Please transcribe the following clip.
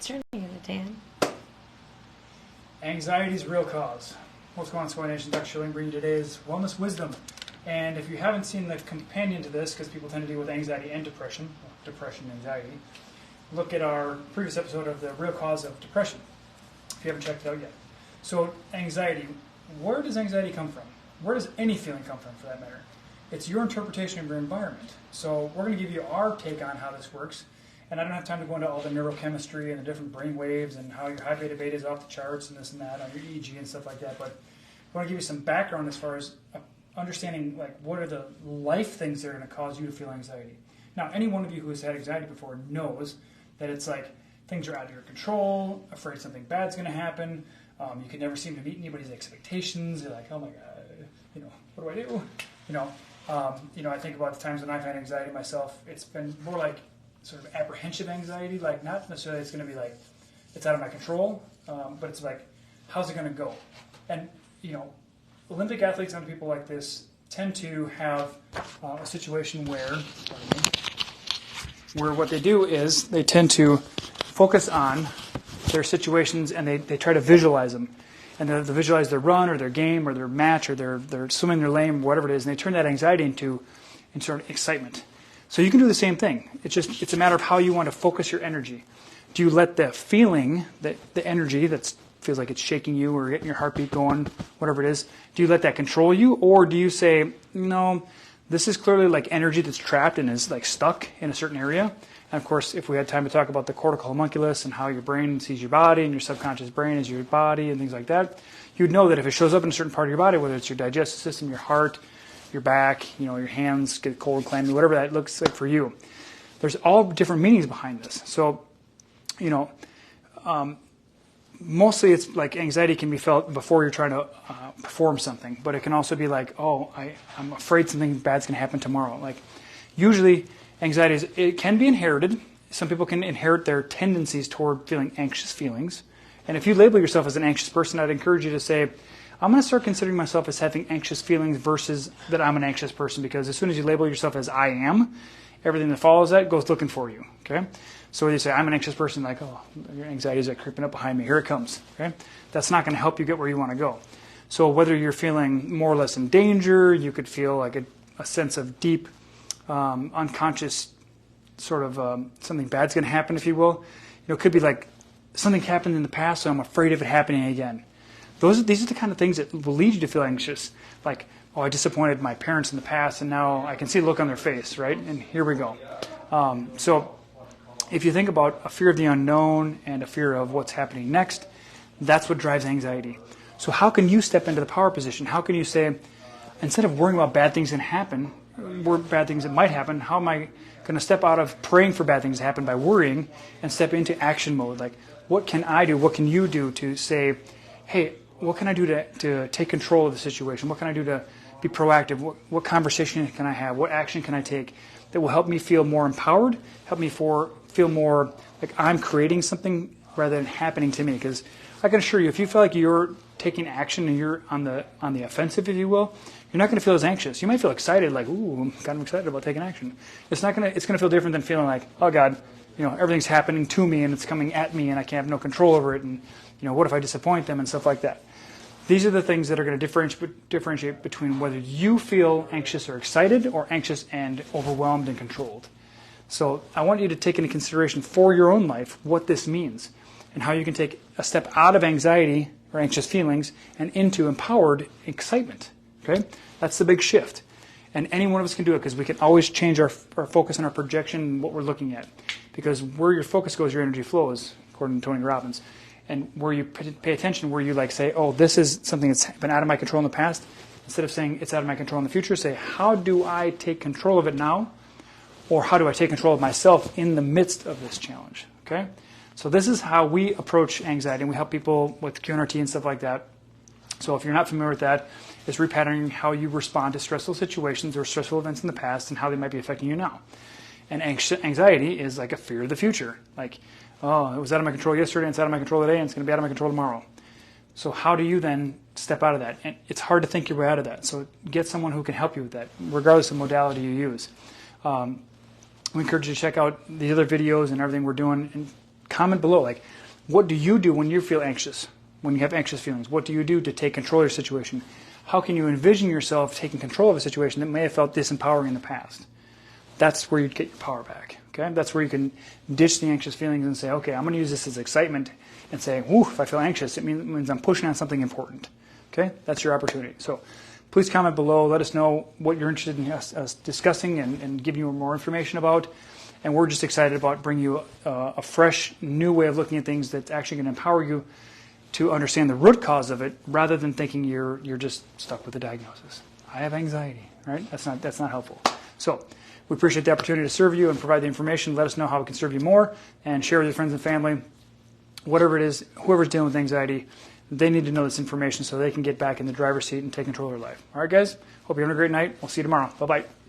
Turning it, Dan. Anxiety's real cause. What's going on, Secoya Nation? Dr. Schilling bringing you today's Wellness Wisdom. And if you haven't seen the companion to this, because people tend to deal with anxiety and depression, and anxiety, look at our previous episode of the real cause of depression, if you haven't checked it out yet. So anxiety, where does anxiety come from? Where does any feeling come from, for that matter? It's your interpretation of your environment. So we're going to give you our take on how this works. And I don't have time to go into all the neurochemistry and the different brain waves and how your high beta beta is off the charts and this and that on your EEG and stuff like that. But I want to give you some background as far as understanding like what are the life things that are going to cause you to feel anxiety. Now, any one of you who has had anxiety before knows that it's like things are out of your control, afraid something bad's going to happen. You can never seem to meet anybody's expectations. You're like, oh my God, what do I do? I think about the times when I've had anxiety myself. It's been more like sort of apprehensive anxiety, like not necessarily it's going to be like it's out of my control, but it's like how's it going to go? And Olympic athletes and people like this tend to have a situation where what they do is they tend to focus on their situations and they try to visualize them. And they visualize their run or their game or their match or their swimming their lane, whatever it is, and they turn that anxiety into sort of excitement. So you can do the same thing. It's a matter of how you want to focus your energy. Do you let the feeling, the energy that feels like it's shaking you or getting your heartbeat going, whatever it is, do you let that control you? Or do you say, no, this is clearly like energy that's trapped and is like stuck in a certain area? And of course, if we had time to talk about the cortical homunculus and how your brain sees your body and your subconscious brain is your body and things like that, you'd know that if it shows up in a certain part of your body, whether it's your digestive system, your heart, your back, your hands get cold, clammy, whatever that looks like for you. There's all different meanings behind this. So, mostly it's like anxiety can be felt before you're trying to perform something, but it can also be like, I'm afraid something bad's going to happen tomorrow. Like, usually anxiety it can be inherited. Some people can inherit their tendencies toward feeling anxious feelings. And if you label yourself as an anxious person, I'd encourage you to say, I'm going to start considering myself as having anxious feelings versus that I'm an anxious person, because as soon as you label yourself as I am, everything that follows that goes looking for you. Okay? So when you say I'm an anxious person, like, oh, your anxiety is like creeping up behind me. Here it comes. Okay? That's not going to help you get where you want to go. So whether you're feeling more or less in danger, you could feel like a sense of deep, unconscious sort of something bad's going to happen, if you will. It could be like something happened in the past, so I'm afraid of it happening again. These are the kind of things that will lead you to feel anxious. Like, I disappointed my parents in the past, and now I can see the look on their face, right? And here we go. So if you think about a fear of the unknown and a fear of what's happening next, that's what drives anxiety. So how can you step into the power position? How can you say, instead of worrying about bad things that happen, or bad things that might happen, how am I going to step out of praying for bad things to happen by worrying and step into action mode? Like, what can I do? What can you do to say, hey, what can I do to take control of the situation? What can I do to be proactive? What conversation can I have? What action can I take that will help me feel more empowered, help me feel more like I'm creating something rather than happening to me? Because I can assure you, if you feel like you're taking action and you're on the offensive, if you will, you're not going to feel as anxious. You might feel excited, like, ooh, I'm kind of excited about taking action. It's going to feel different than feeling like, oh God, everything's happening to me and it's coming at me and I can't have no control over it, and what if I disappoint them and stuff like that. These are the things that are going to differentiate between whether you feel anxious or excited, or anxious and overwhelmed and controlled. So I want you to take into consideration for your own life what this means and how you can take a step out of anxiety or anxious feelings and into empowered excitement. Okay? That's the big shift. And any one of us can do it, because we can always change our focus and our projection and what we're looking at. Because where your focus goes, your energy flows, according to Tony Robbins. And where you pay attention, where you like say, oh, this is something that's been out of my control in the past, instead of saying it's out of my control in the future, say, how do I take control of it now? Or how do I take control of myself in the midst of this challenge? Okay? So this is how we approach anxiety, and we help people with QNRT and stuff like that. So if you're not familiar with that, it's repatterning how you respond to stressful situations or stressful events in the past and how they might be affecting you now. And anxiety is like a fear of the future. Like, oh, it was out of my control yesterday, and it's out of my control today, and it's going to be out of my control tomorrow. So how do you then step out of that? And it's hard to think your way out of that. So get someone who can help you with that, regardless of modality you use. We encourage you to check out the other videos and everything we're doing, and comment below, like, what do you do when you feel anxious, when you have anxious feelings? What do you do to take control of your situation? How can you envision yourself taking control of a situation that may have felt disempowering in the past? That's where you get your power back. Okay, that's where you can ditch the anxious feelings and say, okay, I'm going to use this as excitement and say, whoo, if I feel anxious, it means I'm pushing on something important. Okay, that's your opportunity. So please comment below. Let us know what you're interested in us discussing and giving you more information about. And we're just excited about bringing you a fresh, new way of looking at things that's actually going to empower you to understand the root cause of it, rather than thinking you're just stuck with the diagnosis. I have anxiety, right? That's not helpful. So we appreciate the opportunity to serve you and provide the information. Let us know how we can serve you more, and share with your friends and family. Whatever it is, whoever's dealing with anxiety, they need to know this information so they can get back in the driver's seat and take control of their life. All right, guys? Hope you're having a great night. We'll see you tomorrow. Bye-bye.